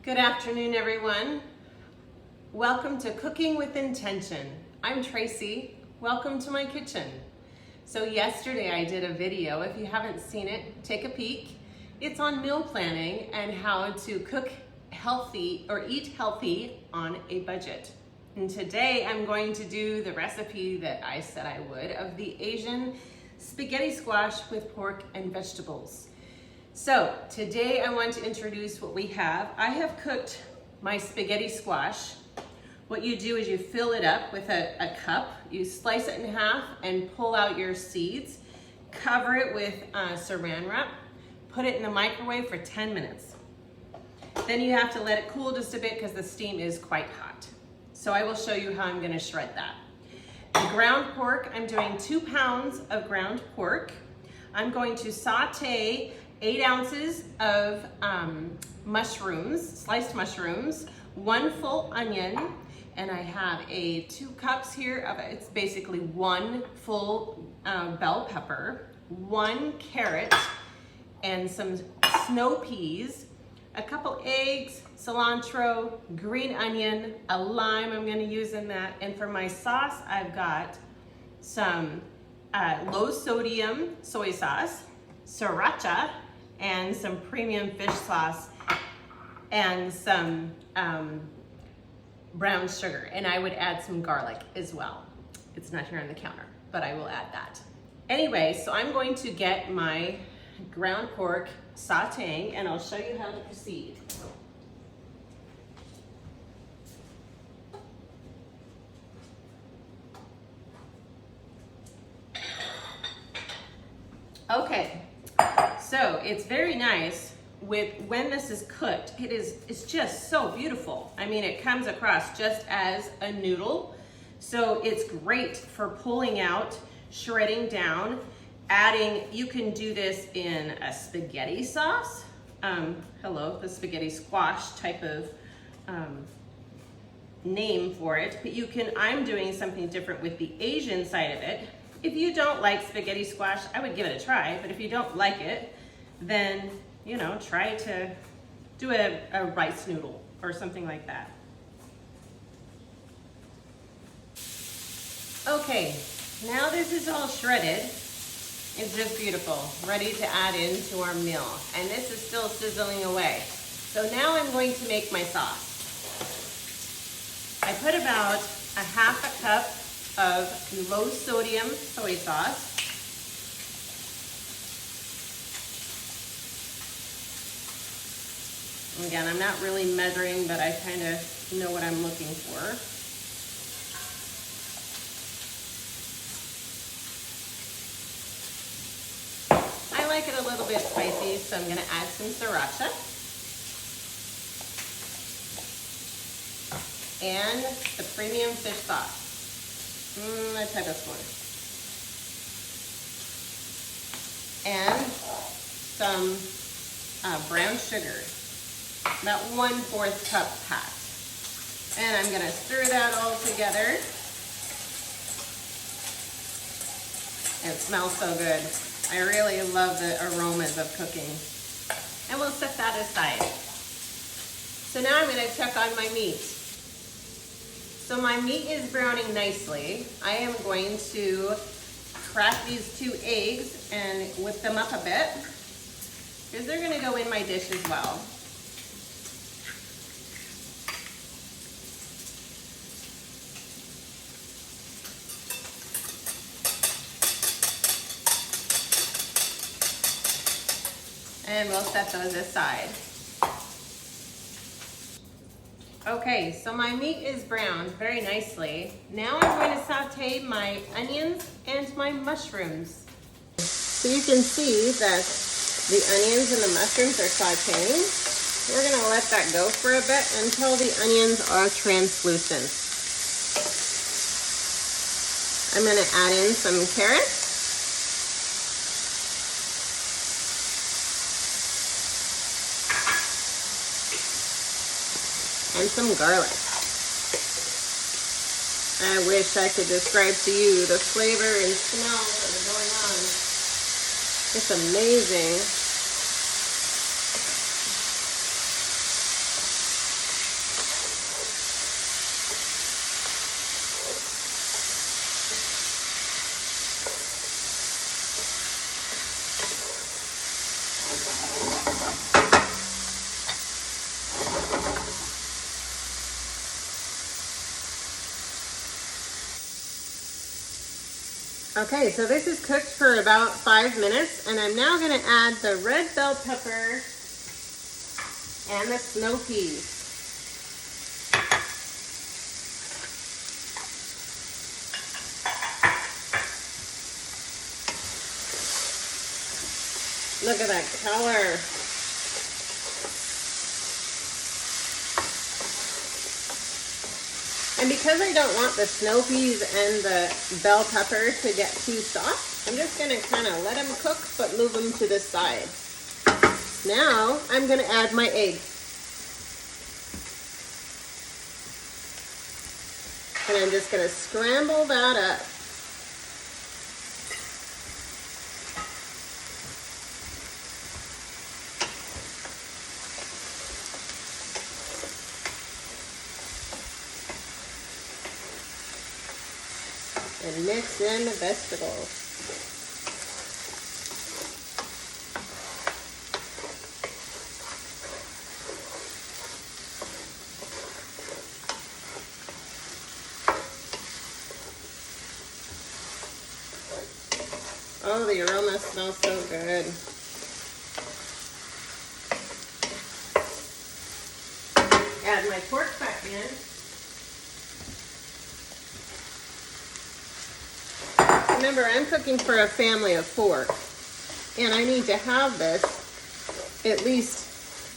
Good afternoon, everyone. Welcome to Cooking with Intention. I'm Tracy. Welcome to my kitchen. So yesterday I did a video. If you haven't seen it, take a peek. It's on meal planning and how to cook healthy or eat healthy on a budget. And today I'm going to do the recipe that I said I would of the Asian spaghetti squash with pork and vegetables. So today I want to introduce what we have. I have cooked my spaghetti squash. What you do is you fill it up with a cup, you slice it in half and pull out your seeds, cover it with saran wrap, put it in the microwave for 10 minutes. Then you have to let it cool just a bit because the steam is quite hot. So I will show you how I'm gonna shred that. The ground pork, I'm doing 2 pounds of ground pork. I'm going to saute 8 ounces of mushrooms, sliced mushrooms, 1 full onion, and I have 2 cups here of it's basically 1 full bell pepper, 1 carrot, and some snow peas, a couple eggs, cilantro, green onion, a lime I'm going to use in that, and for my sauce I've got some low sodium soy sauce, sriracha, and some premium fish sauce, and some brown sugar, and I would add some garlic as well. It's not here on the counter, but I will add that. Anyway, so I'm going to get my ground pork sauteing, and I'll show you how to proceed. Okay, so it's very nice when this is cooked. It's just so beautiful. I mean, it comes across just as a noodle. So it's great for pulling out, shredding down, adding, you can do this in a spaghetti sauce. The spaghetti squash type of name for it. But I'm doing something different with the Asian side of it. If you don't like spaghetti squash, I would give it a try. But if you don't like it, then try to do a rice noodle or something like that. Okay, now this is all shredded. It's just beautiful, ready to add into our meal. And this is still sizzling away. So now I'm going to make my sauce. I put about a half a cup of low sodium soy sauce. Again, I'm not really measuring, but I kind of know what I'm looking for. I like it a little bit spicy, so I'm going to add some sriracha. And the premium fish sauce. A tablespoon. And some brown sugar. About 1/4 cup pat. And I'm gonna stir that all together. It smells so good. I really love the aromas of cooking. And we'll set that aside. So now I'm gonna check on my meat. So my meat is browning nicely. I am going to crack these 2 eggs and whip them up a bit, because they're gonna go in my dish as well. And we'll set those aside. Okay, so my meat is browned very nicely. Now I'm going to saute my onions and my mushrooms. So you can see that the onions and the mushrooms are sauteing. We're gonna let that go for a bit until the onions are translucent. I'm gonna add in some carrots. And some garlic. I wish I could describe to you the flavor and smell that are going on. It's amazing. Okay, so this is cooked for about 5 minutes, and I'm now gonna add the red bell pepper and the snow peas. Look at that color. And because I don't want the snow peas and the bell pepper to get too soft, I'm just gonna kind of let them cook, but move them to the side. Now, I'm gonna add my egg. And I'm just gonna scramble that up. And mix in the vegetables. Oh, the aroma smells so good. Add my pork back in. Remember, I'm cooking for a family of 4, and I need to have this at least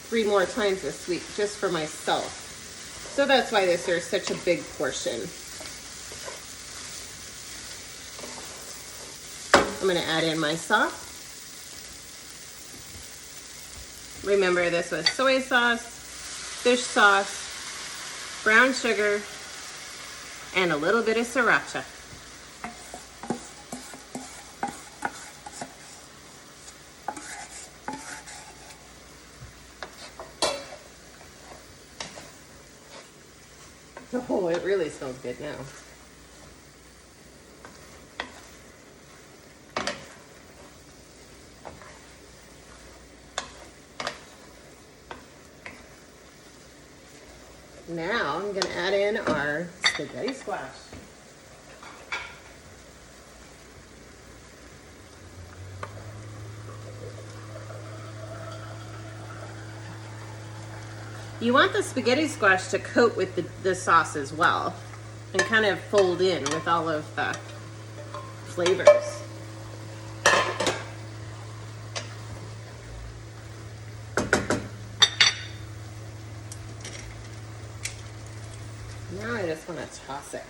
3 more times this week just for myself. So that's why this is such a big portion. I'm gonna add in my sauce. Remember, this was soy sauce, fish sauce, brown sugar, and a little bit of sriracha. Oh, it really smells good now. Now I'm going to add in our spaghetti squash. You want the spaghetti squash to coat with the sauce as well and kind of fold in with all of the flavors. Now I just want to toss it.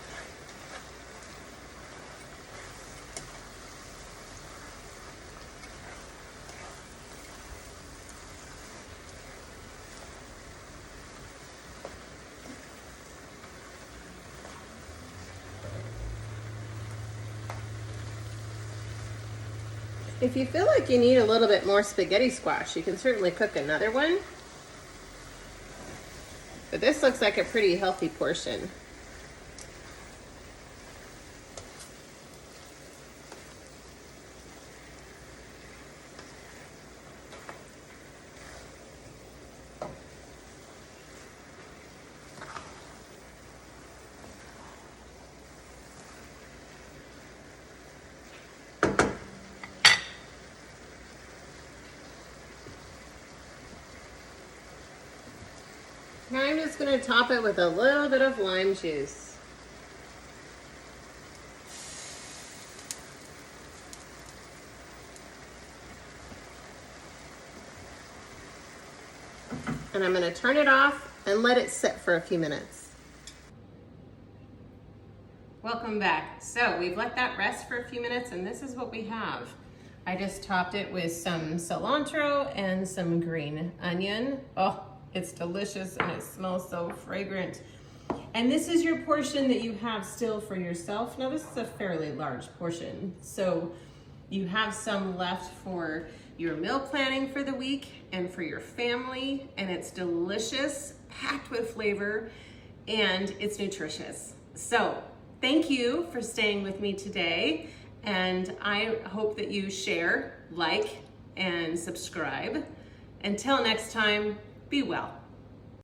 If you feel like you need a little bit more spaghetti squash, you can certainly cook another one. But this looks like a pretty healthy portion. Now I'm just going to top it with a little bit of lime juice. And I'm going to turn it off and let it sit for a few minutes. Welcome back. So we've let that rest for a few minutes, and this is what we have. I just topped it with some cilantro and some green onion. Oh, it's delicious and it smells so fragrant. And this is your portion that you have still for yourself. Now this is a fairly large portion, so you have some left for your meal planning for the week and for your family, and it's delicious, packed with flavor, and it's nutritious. So thank you for staying with me today, and I hope that you share, like, and subscribe. Until next time, be well.